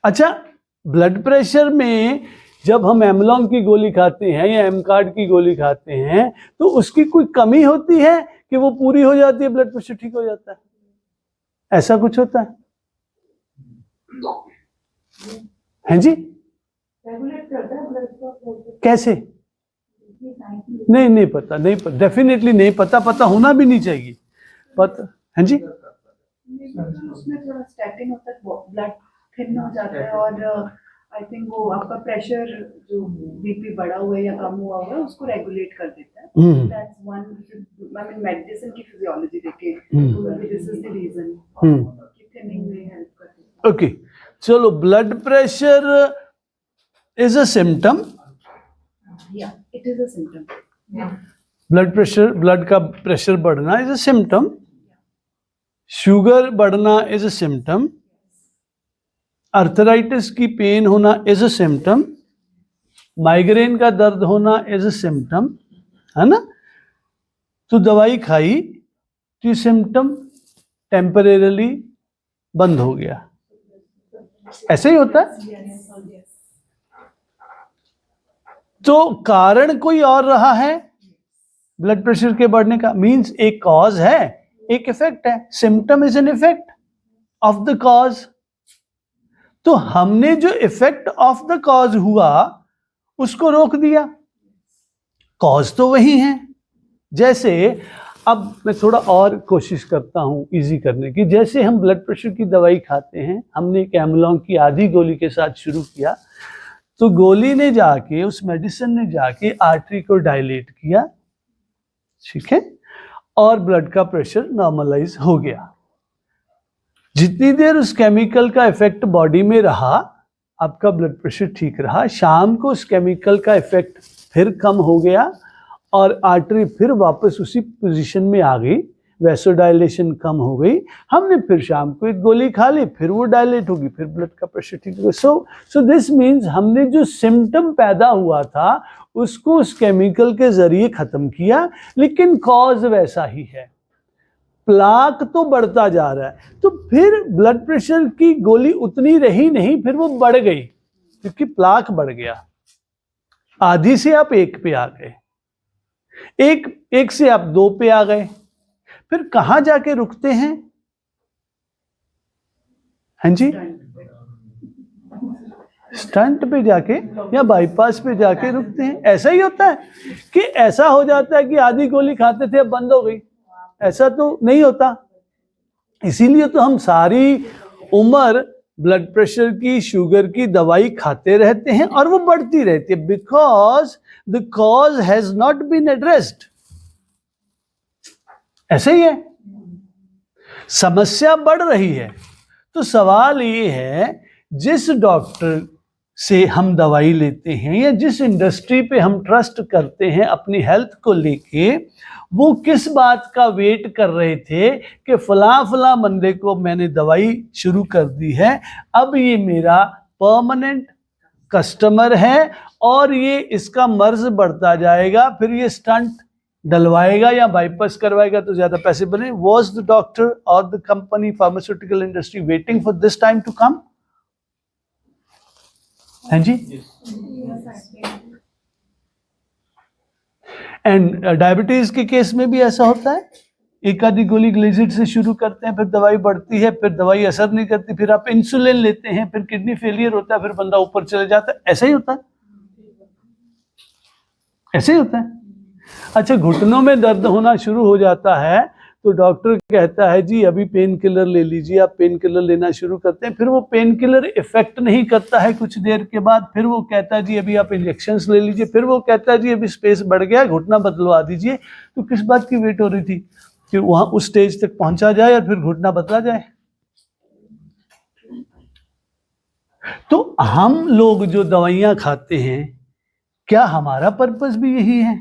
अच्छा, blood pressure में जब हम एमलॉन्ग की गोली खाते हैं या एमकार्ड की गोली खाते हैं तो उसकी कोई कमी होती है कि वो पूरी हो जाती है, ब्लड प्रेशर ठीक हो जाता है? ऐसा कुछ होता है? हैं जी? कैसे? नहीं पता, नहीं पता, डेफिनेटली नहीं पता, पता होना भी नहीं चाहिए पता। हैं जी? उसमें थोड़ा स्टैटिन होता है, ब्लड थिन हो जाता है और आई थिंक वो आपका प्रेशर जो बीपी बढ़ा हुआ है या कम हुआ हुआ है उसको रेगुलेट कर देता है। That's one, I mean medicine की फिजियोलॉजी देखे तो दिस इज द रीजन कि थिनिंग में हेल्प करती है। ओके, चलो, blood pressure is a symptom. या it is a symptom. Blood pressure, blood का प्रेशर बढ़ना इज अ सिम्टम। शुगर बढ़ना इज अ सिम्टम। अर्थराइटिस की पेन होना इज अ सिम्टम। माइग्रेन का दर्द होना इज अ सिम्टम, है ना? तो दवाई खाई तो सिम्टम टेम्परेरली बंद हो गया, ऐसे ही होता है। तो कारण कोई और रहा है ब्लड प्रेशर के बढ़ने का, मींस एक कॉज है, एक इफेक्ट है। Symptom is an effect of the cause. तो हमने जो इफेक्ट ऑफ द कॉज हुआ उसको रोक दिया, कॉज तो वही है। जैसे अब मैं थोड़ा और कोशिश करता हूं इजी करने की। जैसे हम ब्लड प्रेशर की दवाई खाते हैं, हमने कैमलॉन्ग की आधी गोली के साथ शुरू किया, तो गोली ने जाके, उस मेडिसिन ने जाके आर्टरी को डायलेट किया, ठीक है, और ब्लड का प्रेशर नॉर्मलाइज हो गया। जितनी देर उस केमिकल का इफेक्ट बॉडी में रहा, आपका ब्लड प्रेशर ठीक रहा। शाम को उस केमिकल का इफेक्ट फिर कम हो गया और आर्टरी फिर वापस उसी पोजीशन में आ गई, वैसोडाइलेशन कम हो गई। हमने फिर शाम को एक गोली खा ली, फिर वो डायलेट होगी, फिर ब्लड का प्रेशर ठीक होगा। सो दिस मीन्स हमने जो सिम्टम पैदा हुआ था उसको उस केमिकल के जरिए खत्म किया, लेकिन कॉज वैसा ही है। प्लाक तो बढ़ता जा रहा है, तो फिर ब्लड प्रेशर की गोली उतनी रही नहीं, फिर वो बढ़ गई क्योंकि प्लाक बढ़ गया। आधी से आप 1 पे आ गए, एक से आप 2 पे आ गए, फिर कहां जाके रुकते हैं? हाँ जी, स्टंट पे जाके या बाईपास पे जाके रुकते हैं। ऐसा ही होता है कि ऐसा हो जाता है कि आधी गोली खाते थे अब बंद हो गई, ऐसा तो नहीं होता। इसीलिए तो हम सारी उम्र ब्लड प्रेशर की, शुगर की दवाई खाते रहते हैं और वो बढ़ती रहती है, because the cause has not been addressed. ऐसे ही है, समस्या बढ़ रही है। तो सवाल ये है, जिस डॉक्टर से हम दवाई लेते हैं या जिस इंडस्ट्री पे हम ट्रस्ट करते हैं अपनी हेल्थ को लेके, वो किस बात का वेट कर रहे थे कि फला बंदे को मैंने दवाई शुरू कर दी है, अब ये मेरा परमानेंट कस्टमर है और ये इसका मर्ज बढ़ता जाएगा, फिर ये स्टंट डलवाएगा या बाईपास करवाएगा तो ज्यादा पैसे बने। वॉज द डॉक्टर और the company, pharmaceutical industry waiting for this time to come? हैं जी? एंड डायबिटीज के केस में भी ऐसा होता है, एक आधी गोली ग्लिसरीन से शुरू करते हैं, फिर दवाई बढ़ती है, फिर दवाई असर नहीं करती, फिर आप इंसुलिन लेते हैं, फिर किडनी फेलियर होता है, फिर बंदा ऊपर चले जाता है। ऐसा ही होता है, ऐसे ही होता है। अच्छा, घुटनों में दर्द होना शुरू हो जाता है तो डॉक्टर कहता है जी अभी पेन किलर ले लीजिए। आप पेन किलर लेना शुरू करते हैं, फिर वो पेन किलर इफेक्ट नहीं करता है कुछ देर के बाद, फिर वो कहता है जी अभी आप इंजेक्शंस ले लीजिए, फिर वो कहता है जी अभी स्पेस बढ़ गया, घुटना बदलवा दीजिए। तो किस बात की वेट हो रही थी कि वहां उस स्टेज तक पहुंचा जाए और फिर घुटना बदला जाए? तो हम लोग जो दवाइयां खाते हैं, क्या हमारा पर्पस भी यही है?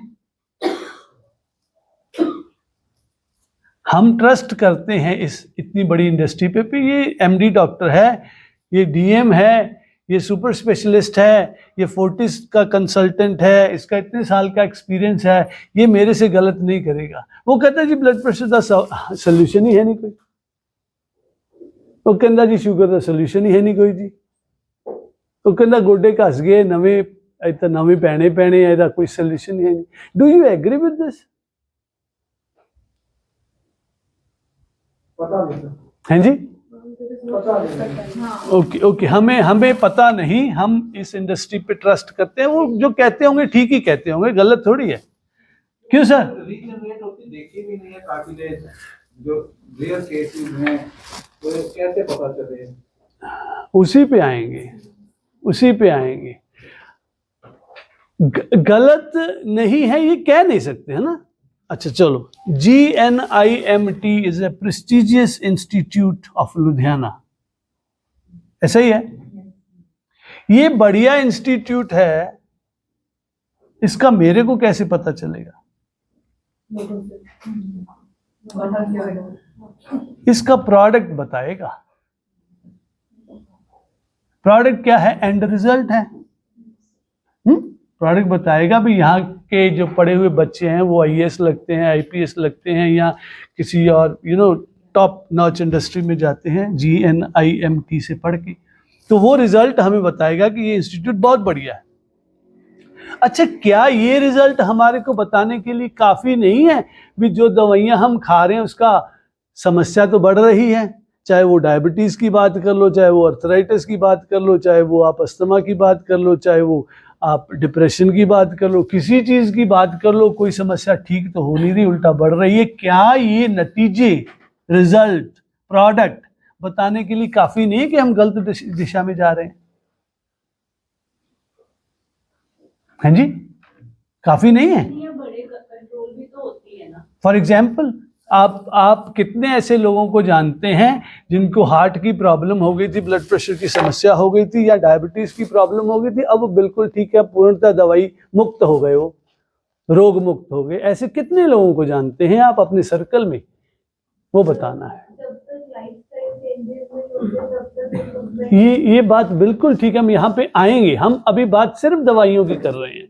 हम ट्रस्ट करते हैं इस इतनी बड़ी इंडस्ट्री पे, ये एमडी डॉक्टर है, ये डीएम है, ये सुपर स्पेशलिस्ट है, ये फोर्टिस का कंसल्टेंट है, इसका इतने साल का एक्सपीरियंस है, ये मेरे से गलत नहीं करेगा। वो कहता है जी ब्लड प्रेशर का सोल्यूशन ही है नहीं कोई, वो कहता जी शुगर का सोल्यूशन ही है नहीं कोई जी, ਉਹ ਕਹਿੰਦਾ ਗੋਡੇ ਘਸ ਗਏ ਨਵੇਂ ਇਹ ਤਾਂ ਨਵੇਂ ਪੈਣੇ ਆ ਇਹਦਾ ਕੋਈ ਸੋਲੂਸ਼ਨ ਨਹੀਂ ਹੈ। ਡੂ ਯੂ ਐਗਰੀ ਵਿਦ ਦਿਸ? पता नहीं सर, हैं जी? पता नहीं। ओके ओके, हमें पता नहीं, हम इस इंडस्ट्री पे ट्रस्ट करते हैं। वो जो कहते होंगे ठीक ही कहते होंगे, गलत थोड़ी है। क्यों सर? रिजनरेट होती देखी भी नहीं है कार्टिलेज जो रेयर केसेस में, तो कैसे पता चले? उसी पे आएंगे। गलत नहीं है ये कह नहीं सकते, है ना? अच्छा चलो, GNIMT is a prestigious institute of Ludhiana, ऐसा ही है। ये बढ़िया इंस्टीट्यूट है, इसका मेरे को कैसे पता चलेगा? इसका प्रोडक्ट बताएगा। प्रोडक्ट क्या है? एंड रिजल्ट है। प्रोडक्ट बताएगा भी यहाँ के जो पढ़े हुए बच्चे हैं वो IAS लगते हैं, IPS लगते हैं, या किसी और टॉप नॉच इंडस्ट्री में जाते हैं GNIMT से पढ़ के, तो वो रिजल्ट हमें बताएगा कि ये इंस्टीट्यूट बहुत बढ़िया है। अच्छा, क्या ये रिजल्ट हमारे को बताने के लिए काफ़ी नहीं है भी जो दवाइयाँ हम खा रहे हैं उसका समस्या तो बढ़ रही है? चाहे वो डायबिटीज़ की बात कर लो, चाहे वो अर्थराइटिस की बात कर लो, चाहे वो आप अस्थमा की बात कर लो, चाहे वो आप डिप्रेशन की बात कर लो, किसी चीज़ की बात कर लो, कोई समस्या ठीक तो हो नहीं रही, उल्टा बढ़ रही है। क्या ये नतीजे, रिजल्ट, प्रोडक्ट बताने के लिए काफ़ी नहीं है कि हम गलत दिशा में जा रहे हैं? हाँ जी, काफ़ी नहीं है? बड़े कंट्रोल भी तो होती है ना। फॉर एग्जाम्पल, आप कितने ऐसे लोगों को जानते हैं जिनको हार्ट की प्रॉब्लम हो गई थी, ब्लड प्रेशर की समस्या हो गई थी, या डायबिटीज़ की प्रॉब्लम हो गई थी, अब वो बिल्कुल ठीक है, पूर्णतः दवाई मुक्त हो गए, वो रोग मुक्त हो गए? ऐसे कितने लोगों को जानते हैं आप अपने सर्कल में? वो बताना है। ये बात बिल्कुल ठीक है, हम यहाँ पे आएंगे। हम अभी बात सिर्फ दवाइयों की कर रहे हैं,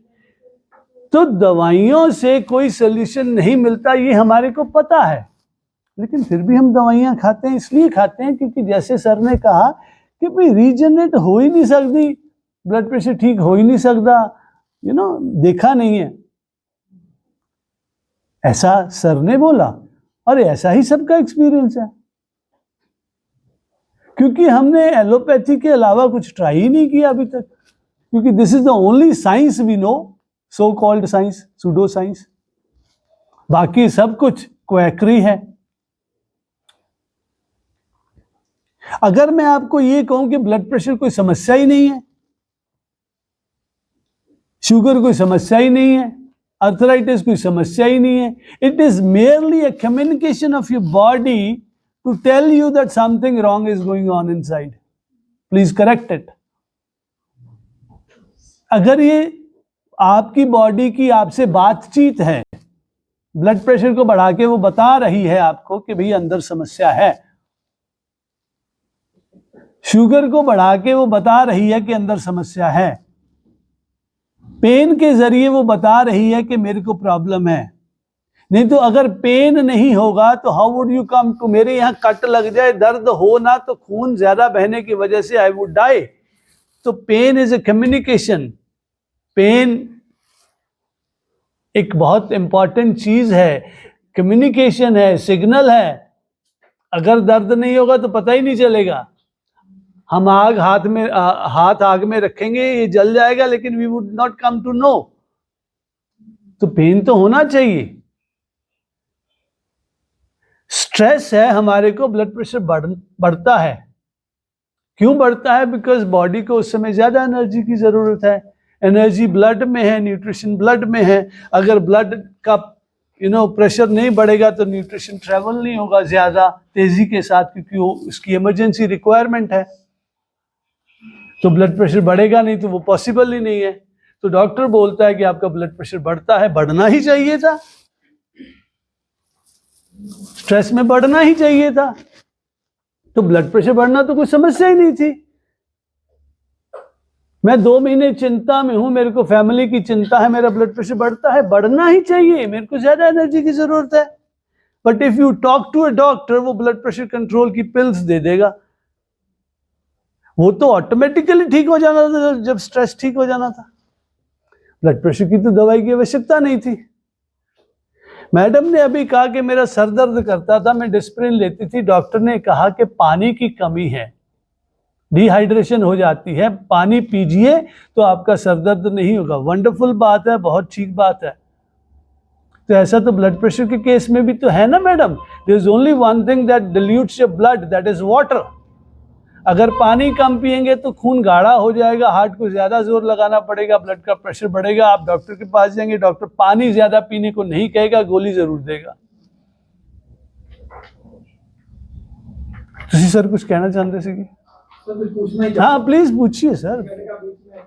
तो दवाइयों से कोई सोल्यूशन नहीं मिलता, ये हमारे को पता है, लेकिन फिर भी हम दवाइयाँ खाते हैं। इसलिए खाते हैं क्योंकि जैसे सर ने कहा कि भाई रीजनरेट हो ही नहीं सकती, ब्लड प्रेशर ठीक हो ही नहीं सकता, देखा नहीं है, ऐसा सर ने बोला, और ऐसा ही सबका एक्सपीरियंस है। क्योंकि हमने एलोपैथी के अलावा कुछ ट्राई ही नहीं किया अभी तक, क्योंकि this is the only science we know, so called science, pseudo science. बाकी सब कुछ क्वैकरी है। अगर मैं आपको ये कहूं कि ब्लड प्रेशर कोई समस्या ही नहीं है, शुगर कोई समस्या ही नहीं है, अर्थराइटिस कोई समस्या ही नहीं है, it is merely a communication of your body to tell you that something wrong is going on inside. Please correct it. अगर ये आपकी बॉडी की आपसे बातचीत है, ब्लड प्रेशर को बढ़ा के वो बता रही है आपको कि भाई अंदर समस्या है, शुगर को बढ़ा के वो बता रही है कि अंदर समस्या है, पेन के जरिए वो बता रही है कि मेरे को प्रॉब्लम है। नहीं तो अगर पेन नहीं होगा तो how would you come to, मेरे यहाँ कट लग जाए, दर्द हो ना, तो खून ज्यादा बहने की वजह से आई वुड डाई। तो pain is a communication. Pain एक बहुत इंपॉर्टेंट चीज है, कम्युनिकेशन है, सिग्नल है। अगर दर्द नहीं होगा तो पता ही नहीं चलेगा। हम हाथ आग में रखेंगे, ये जल जाएगा, लेकिन we would not come to know. तो पेन तो होना चाहिए। स्ट्रेस है, हमारे को ब्लड प्रेशर बढ़ता है। क्यों बढ़ता है? बिकॉज बॉडी को उस समय ज्यादा एनर्जी की जरूरत है। एनर्जी ब्लड में है, न्यूट्रिशन ब्लड में है। अगर ब्लड का प्रेशर नहीं बढ़ेगा तो न्यूट्रिशन ट्रेवल नहीं होगा ज्यादा तेजी के साथ, क्योंकि वो उसकी इमरजेंसी रिक्वायरमेंट है। तो ब्लड प्रेशर बढ़ेगा नहीं तो वो पॉसिबल ही नहीं है। तो डॉक्टर बोलता है कि आपका ब्लड प्रेशर बढ़ता है, बढ़ना ही चाहिए था, स्ट्रेस में बढ़ना ही चाहिए था। तो ब्लड प्रेशर बढ़ना तो कोई समस्या ही नहीं थी। मैं 2 महीने चिंता में हूं, मेरे को फैमिली की चिंता है, मेरा ब्लड प्रेशर बढ़ता है, बढ़ना ही चाहिए, मेरे को ज्यादा एनर्जी की जरूरत है। But if you talk to a doctor, वो ब्लड प्रेशर कंट्रोल की पिल्स दे देगा, वो तो ऑटोमेटिकली ठीक हो जाना था जब स्ट्रेस ठीक हो जाना था। ब्लड प्रेशर की तो दवाई की आवश्यकता नहीं थी। मैडम ने अभी कहा कि मेरा सर दर्द करता था, मैं डिस्प्रिन लेती थी, डॉक्टर ने कहा कि पानी की कमी है, डिहाइड्रेशन हो जाती है, पानी पीजिए तो आपका सर दर्द नहीं होगा। वंडरफुल बात है, बहुत ठीक बात है। तो ऐसा तो ब्लड प्रेशर के केस में भी तो है ना madam. There is only one thing that dilutes your blood, that is water. अगर पानी कम पिएंगे तो खून गाढ़ा हो जाएगा, हार्ट को ज्यादा जोर लगाना पड़ेगा, ब्लड का प्रेशर बढ़ेगा, आप डॉक्टर के पास जाएंगे, डॉक्टर पानी ज्यादा पीने को नहीं कहेगा, गोली जरूर देगा। तुसी सर कुछ कहना चाहते थे? हाँ प्लीज पूछिए सर।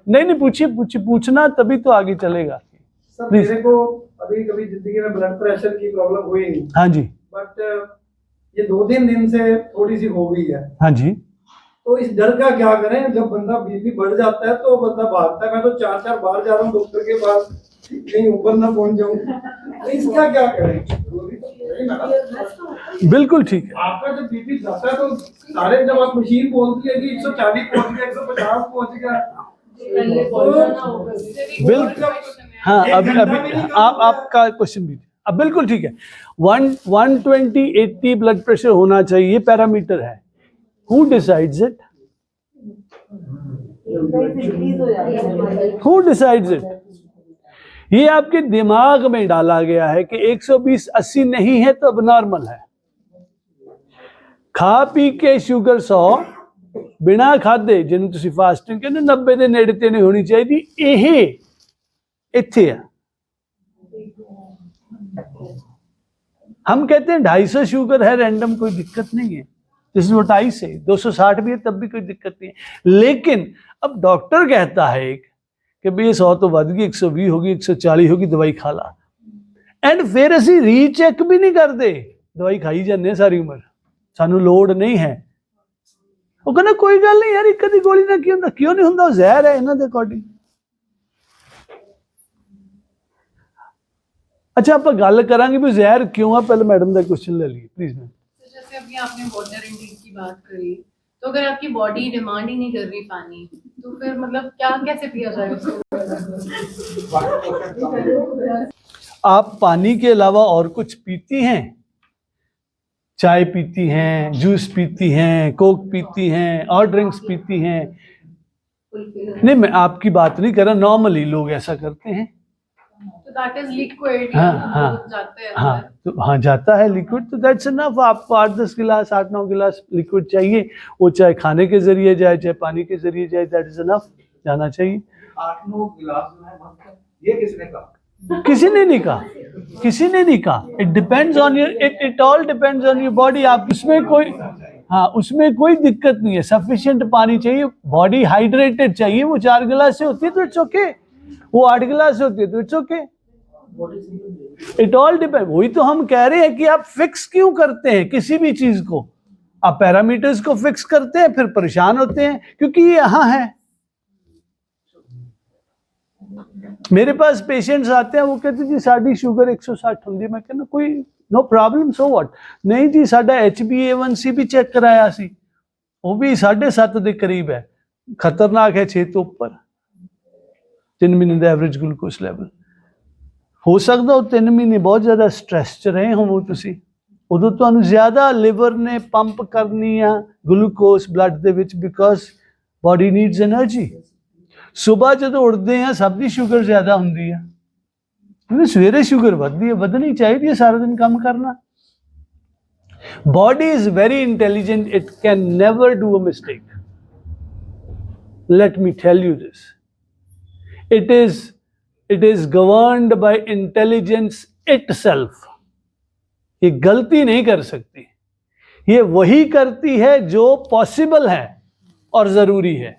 नहीं पूछिए, पूछना तभी तो आगे चलेगा। सर मेरे को अभी कभी जिंदगी में ब्लड प्रेशर की प्रॉब्लम हुई नहीं। हाँ जी। बट ये 2-3 दिन से थोड़ी सी हो गई है। हाँ जी। तो इस डर का क्या करें? जब बंदा बीपी बढ़ जाता है तो बंदा भागता है। मैं तो 4-4 बार जा रहा हूँ डॉक्टर के पास, कहीं ऊपर ना पहुंच जाऊं। तो इसका क्या करें? बिल्कुल ठीक है। आपका जब बीपी जाता है तो सारे, जब आप मशीन बोलती है कि 140 पहुंच गया, 150 पहुंच गया, बिल्कुल। हाँ अभी आपका क्वेश्चन भी अब बिल्कुल ठीक है। 120/80 ब्लड प्रेशर होना चाहिए, पैरामीटर है। Who decides it? Who decides it? ये आपके दिमाग में डाला गया है कि 120/80 नहीं है तो अब नॉर्मल है। खा पी के शुगर 100 बिना खादे, जिन्हें तुसी फास्टिंग कहते 90 ਦੇ ਨੇੜੇ ਤੇ नहीं होनी चाहिए, ਇਹ ਇੱਥੇ है। हम कहते हैं 250 शुगर है रैंडम, कोई दिक्कत नहीं है। दिस इज व्हाट आई से। 260 भी है तब भी कोई दिक्कत नहीं है। लेकिन अब डॉक्टर कहता है कि भाई 100 तो बढ़ गई, 120 होगी, 140 होगी, दवाई खा ला। एंड फिर असी रीचेक भी नहीं करते, दवाई खाई जाने सारी उम्र, सानू लोड़ नहीं है। वो कहना कोई गल नहीं यार, एक अद्धी गोली ना की हुंदा, क्यों नहीं हुंदा, जहर है इन्हां दे अकॉर्डिंग। अच्छा आप गल करांगे भी जहर क्यों है, पहले मैडम का क्वेश्चन ले लीजिए प्लीज। मैम जैसे अभी आपने वाटर इनटेक की बात करी, तो अगर आपकी बॉडी डिमांड ही नहीं कर रही पानी, तो फिर मतलब क्या कैसे पिया जाए उसको? आप पानी के अलावा और कुछ पीती हैं? चाय पीती हैं, जूस पीती हैं, कोक पीती हैं, और ड्रिंक्स पीती हैं? नहीं मैं आपकी बात नहीं कर रहा, नॉर्मली लोग ऐसा करते हैं। तो दैट इज लिक्विड। हाँ जाते हैं हाँ तो हाँ जाता है लिक्विड, तो दैट्स इनफ। आपको 8-10 गिलास 8-9 गिलास लिक्विड चाहिए, वो चाहे खाने के जरिए जाए चाहे पानी के जरिए जाए, दैट इज इनफ, जाना चाहिए। 8-9 गिलास जो है मस्त, ये किसने कहा? किसी ने नहीं कहा, किसी ने नहीं कहा। It depends on your, it all depends on your body. आप उसमें कोई, हाँ उसमें कोई दिक्कत नहीं है। सफिशिएंट पानी चाहिए, बॉडी हाइड्रेटेड चाहिए। वो 4 गिलास से होती है तो इट्स ओके, वो 8 गिलास से होती है तो it's okay. It all depend. वही तो हम कह रहे हैं कि आप फिक्स क्यों करते हैं किसी भी चीज को, आप पैरामीटर्स को फिक्स करते हैं फिर परेशान होते हैं, क्योंकि ये यहाँ है। मेरे पास पेशेंट्स आते हैं, वो कहते जी साड़ी शुगर 160 होंगी। मैं कहना कोई नो प्रॉब्लम, सो व्हाट। नहीं जी साडा HbA1c भी चेक कराया सी, वो भी 7.5 के करीब है, खतरनाक है 6 तो ऊपर। 3 महीने का एवरेज ग्लूकोज लैवल हो सकता हो 3 महीने बहुत ज़्यादा स्ट्रेस च रहे हो तुसी, उदों तुहानू ज़्यादा लिवर ने पंप करनी है glucose blood they which, because body needs energy. सुबह जो उठते हैं सबकी शुगर ज़्यादा होंगी है, क्योंकि सवेरे शुगर बढ़ती है, बढ़नी चाहिए सारा दिन काम करना। Body is very intelligent, it can never do a mistake. Let me tell you this, it is governed by intelligence itself। ये गलती नहीं कर सकती, ये वही करती है जो पॉसिबल है और जरूरी है।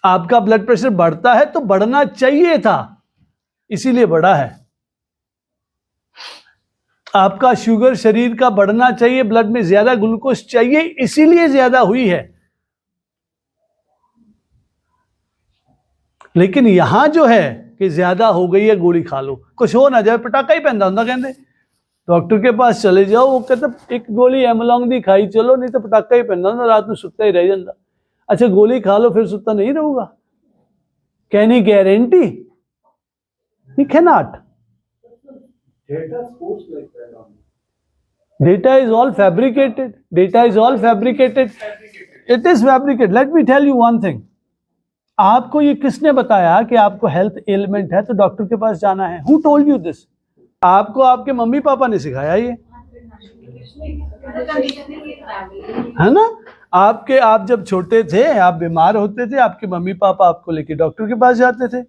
आपका ब्लड प्रेशर बढ़ता है तो बढ़ना चाहिए था, इसीलिए बढ़ा है। आपका शुगर शरीर का बढ़ना चाहिए, ब्लड में ज्यादा ग्लूकोज चाहिए, इसीलिए ज्यादा हुई है। लेकिन यहां जो है कि ज्यादा हो गई है, गोली खा लो, कुछ हो ना जाए, पटाखा ही पहनता होंगे। कहते डॉक्टर के पास चले जाओ, वो कहते एक गोली एमलॉन्ग दी खाई चलो, नहीं तो पटाखा ही पहनता होंगे, रात में सुत्ता ही रह जाता। अच्छा गोली खा लो फिर सुता नहीं रहूंगा? Can he guarantee? He can not. Data sports like that only. Data is all fabricated. Data is all fabricated. It is fabricated. Let me tell you one thing. आपको ये किसने बताया कि आपको हेल्थ एलिमेंट है तो डॉक्टर के पास जाना है? Who told you this? आपको आपके मम्मी पापा ने सिखाया ये, है ना? आप जब छोटे थे, आप बीमार होते थे, आपके मम्मी पापा आपको लेके डॉक्टर के पास जाते थे,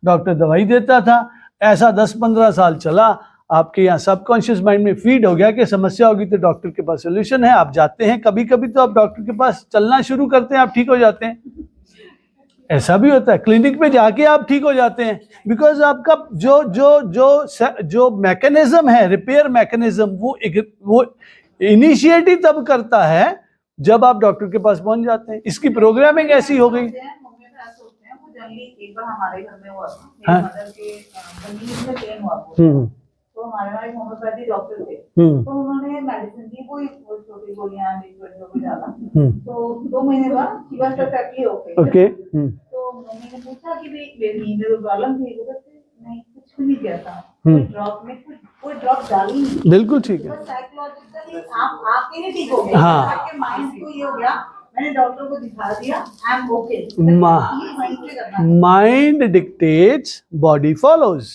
डॉक्टर दवाई देता था. ऐसा 10-15 साल चला, आपके यहाँ सबकॉन्शियस माइंड में फीड हो गया कि समस्या होगी तो डॉक्टर के पास सोल्यूशन है. आप जाते हैं, कभी कभी तो आप डॉक्टर के पास चलना शुरू करते हैं, आप ठीक हो जाते हैं. ऐसा भी होता है, क्लिनिक पे जाके आप ठीक हो जाते हैं, बिकॉज आपका जो मैकेनिज्म है, रिपेयर मैकेनिज्म, वो इनिशिएटिव तब करता है जब आप डॉक्टर के पास पहुंच जाते हैं. इसकी प्रोग्रामिंग ऐसी हो गई. एक बार हमारे घर में हुआ था, हाँ? मेरी मदर के कमीज में पेन हुआ था, तो हमारे वहाँ एक होम्योपैथी डॉक्टर थे, तो उन्होंने मेडिसिन दी, कोई छोटी गोलियां लिक्विड जो भी डाला, तो 2 महीने बाद he was perfectly okay. Okay. तो मम्मी ने पूछा कि भाई मेरी नींद में प्रॉब्लम थी, वो कहते नहीं कुछ भी नहीं किया था, कोई ड्रॉप डाली नहीं. बिल्कुल ठीक है. साइकोलॉजिकली आप आपके ही ठीक हो गए, हाँ. आपके माइंड को ये हो गया, मैंने डॉक्टर को दिखा दिया, I am okay. Mind dictates, body follows.